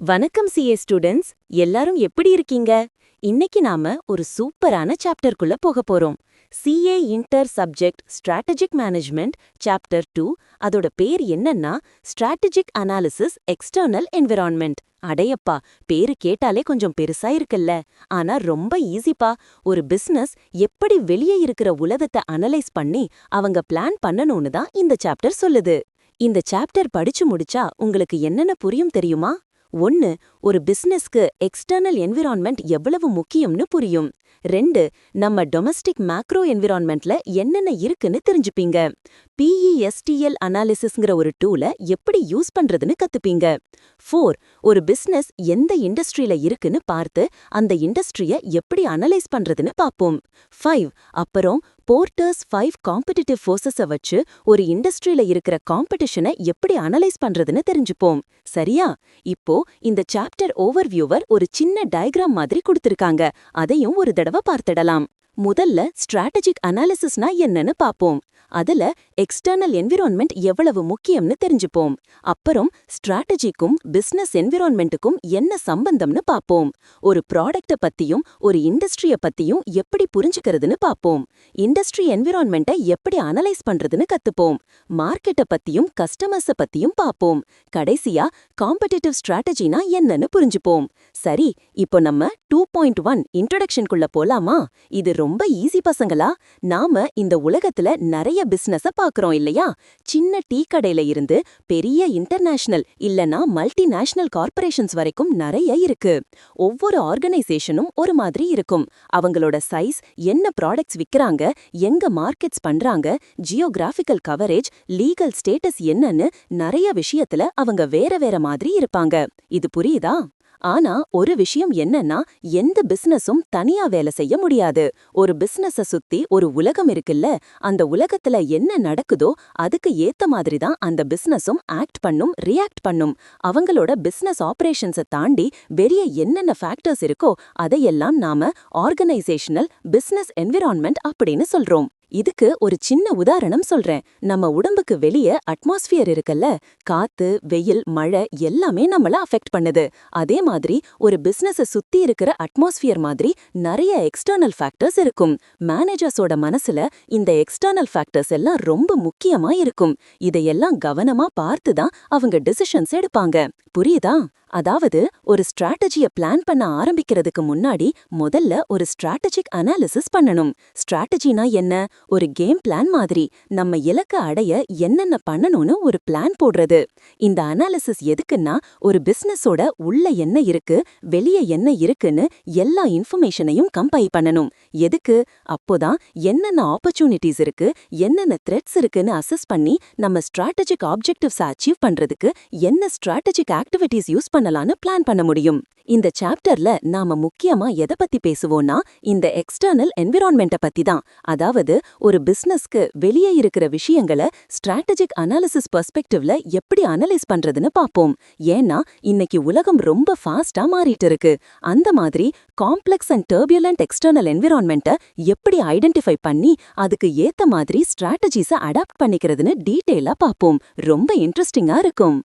வணக்கம் CA students, எல்லாரும் எப்படி இருக்கீங்க? இன்னைக்கு நாம ஒரு சூப்பரான சாப்டர்க்குள்ள போக போறோம். CA inter subject strategic management chapter 2. அதோட பேர் என்னன்னா ஸ்ட்ராட்டஜிக் அனாலிசிஸ் எக்ஸ்டர்னல் என்விரான்மெண்ட். அடையப்பா, பேரு கேட்டாலே கொஞ்சம் பெருசா இருக்குல்ல. ஆனா ரொம்ப ஈஸிப்பா. ஒரு பிசினஸ் எப்படி வெளியே இருக்கிற உலகத்தை அனலைஸ் பண்ணி அவங்க பிளான் பண்ணணும்னு தான் இந்த சாப்டர் சொல்லுது. இந்த சாப்டர் படிச்சு முடிச்சா உங்களுக்கு என்னென்ன புரியும் தெரியுமா? 1. ஒரு பிசினஸ்க்கு எக்ஸ்டர்னல் என்விரான்மெண்ட் எவ்வளவு முக்கியம்னு புரியும். 2. நம்ம டொமஸ்டிக் மேக்ரோ என்விரான்மெண்ட்ல என்னென்ன இருக்குன்னு தெரிஞ்சுப்பீங்க. PESTL அனாலிசிஸ்ங்கிற ஒரு டூலை எப்படி யூஸ் பண்றதுன்னு கத்துப்பீங்க. 4. ஒரு பிசினஸ் எந்த இண்டஸ்ட்ரியில இருக்குன்னு பார்த்து அந்த இண்டஸ்ட்ரிய எப்படி அனலைஸ் பண்றதுன்னு பாப்போம். 5. அப்புறம் போர்ட்டர்ஸ் 5 காம்படிட்டிவ் ஃபோர்ஸஸ வச்சு ஒரு இண்டஸ்ட்ரியில இருக்கிற காம்படிஷனை எப்படி அனலைஸ் பண்றதுன்னு தெரிஞ்சுப்போம். சரியா? இப்போ இந்த சாப்டர் ஓவர்வியூவர் ஒரு சின்ன டயக்ராம் மாதிரி கொடுத்திருக்காங்க. அதையும் ஒரு தடவை பார்த்திடலாம். முதல்ல ஸ்ட்ராட்டஜிக் அனாலிசிஸ்னா என்னன்னு பாப்போம். அதுல எக்ஸ்டர்னல் என்விரான்மெண்ட் எவ்வளவு முக்கியம்னு தெரிஞ்சுப்போம். அப்புறம் ஸ்ட்ராட்டஜிக்கும் பிசினஸ் என்விரான்மெண்ட்டுக்கும் என்ன சம்பந்தம்னு பாப்போம். ஒரு ப்ராடக்ட பத்தியும் ஒரு இண்டஸ்ட்ரிய பத்தியும் எப்படி புரிஞ்சுக்கிறதுன்னு பாப்போம். இண்டஸ்ட்ரி என்விரான்மெண்ட்டை எப்படி அனலைஸ் பண்றதுன்னு கத்துப்போம். மார்க்கெட்ட பத்தியும் கஸ்டமர்ஸ பத்தியும் பாப்போம். கடைசியா காம்படிட்டிவ் ஸ்ட்ராட்டஜினா என்னன்னு புரிஞ்சுப்போம். சரி, இப்போ நம்ம 2.1 இன்ட்ரோடக்ஷனுக்குள்ள போலாமா? இது ரொம்ப ஈஸி பசங்களா. நாம இந்த உலகத்துல நிறைய பிசினஸ பாக்குறோம் இல்லையா? சின்ன டீ கடையில இருந்து பெரிய இன்டர்நேஷனல் இல்லனா மல்டிநேஷனல் கார்ப்பரேஷன்ஸ் வரைக்கும் நிறைய இருக்கு. ஒவ்வொரு ஆர்கனைசேஷனும் ஒரு மாதிரி இருக்கும். அவங்களோட சைஸ், என்ன ப்ராடக்ட்ஸ் விக்கிறாங்க, எங்க மார்க்கெட்ஸ் பண்றாங்க, ஜியோகிராஃபிக்கல் கவரேஜ், லீகல் ஸ்டேட்டஸ் என்னன்னு நிறைய விஷயத்துல அவங்க வேற வேற மாதிரி இருப்பாங்க. இது புரியுதா? ஆனா ஒரு விஷயம் என்னன்னா, எந்த பிசினஸும் தனியா வேலை செய்ய முடியாது. ஒரு பிசினஸ சுத்தி ஒரு உலகம் இருக்குல்ல, அந்த உலகத்துல என்ன நடக்குதோ அதுக்கு ஏத்த மாதிரி தான் அந்த பிசினஸும் ஆக்ட் பண்ணும், ரியாக்ட் பண்ணும். அவங்களோட பிசினஸ் ஆபரேஷன்ஸை தாண்டி வெளிய என்னென்ன ஃபேக்டர்ஸ் இருக்கோ அதையெல்லாம் நாம ஆர்கனைசேஷனல் பிசினஸ் என்விரான்மெண்ட் அப்படின்னு சொல்றோம். இதுக்கு ஒரு சின்ன உதாரணம் சொல்றேன். நம்ம உடம்புக்கு வெளியே அட்மாஸ்பியர் இருக்குல்ல, காத்து, வெயில், மழை எல்லாமே நம்மள அஃபெக்ட் பண்ணுது. அதே மாதிரி ஒரு பிசினஸை சுத்தி இருக்கிற அட்மாஸ்பியர் மாதிரி நிறைய எக்ஸ்டர்னல் ஃபேக்டர்ஸ் இருக்கும். மேனேஜர்ஸோட மனசுல இந்த எக்ஸ்டர்னல் ஃபேக்டர்ஸ் எல்லாம் ரொம்ப முக்கியமா இருக்கும். இதையெல்லாம் கவனமா பார்த்து தான் அவங்க டிசிஷன்ஸ் எடுப்பாங்க. புரியுதா? அதாவது ஒரு ஸ்ட்ராட்டஜிய பிளான் பண்ண ஆரம்பிக்கிறதுக்கு முன்னாடி முதல்ல ஒரு ஸ்ட்ராட்டஜிக் அனாலிசிஸ் பண்ணணும். ஸ்ட்ராட்டஜினா என்ன? ஒரு கேம் பிளான் மாதிரி. நம்ம இலக்க அடைய என்னென்ன பண்ணணும்னு ஒரு பிளான் போடுறது. இந்த அனாலிசிஸ் எதுக்குன்னா, ஒரு பிசினஸோட உள்ள என்ன இருக்கு, வெளியே என்ன இருக்குன்னு எல்லா இன்ஃபர்மேஷனையும் கம்பைல் பண்ணணும். எதுக்கு? அப்போதான் என்னென்ன ஆப்பர்ச்சுனிட்டிஸ் இருக்கு, என்னென்ன த்ரெட்ஸ் இருக்குன்னு அசஸ் பண்ணி நம்ம ஸ்ட்ராட்டஜிக் ஆப்ஜெக்டிவ்ஸ் அச்சீவ் பண்றதுக்கு என்ன ஸ்ட்ராட்டஜிக் ஆக்டிவிட்டிஸ் யூஸ் பண்ணலான்னு பிளான் பண்ண முடியும். இந்த சாப்டர்ல நாம முக்கியமா எதை பத்தி பேசுவோம்னா, இந்த எக்ஸ்டர்னல் என்விரான்மெண்ட்ட பத்தி தான். அதாவது ஒரு பிசினஸ்க்கு வெளியே இருக்கிற விஷயங்களை ஸ்ட்ராட்டஜிக் அனாலிசிஸ் பெர்ஸ்பெக்டிவ்ல எப்படி அனலைஸ் பண்றதுன்னு பாப்போம். ஏன்னா இன்னைக்கு உலகம் ரொம்ப ஃபாஸ்டா மாறிட்டு இருக்கு. அந்த மாதிரி காம்ப்ளெக்ஸ் அண்ட் டர்பியுலன்ட் எக்ஸ்டர்னல் என்விரான்மெண்ட்டை எப்படி ஐடென்டிஃபை பண்ணி அதுக்கு ஏத்த மாதிரி ஸ்ட்ராட்டஜிஸை அடாப்ட் பண்ணிக்கிறதுன்னு டீட்டெயிலா பாப்போம். ரொம்ப இன்ட்ரெஸ்டிங்கா இருக்கும்.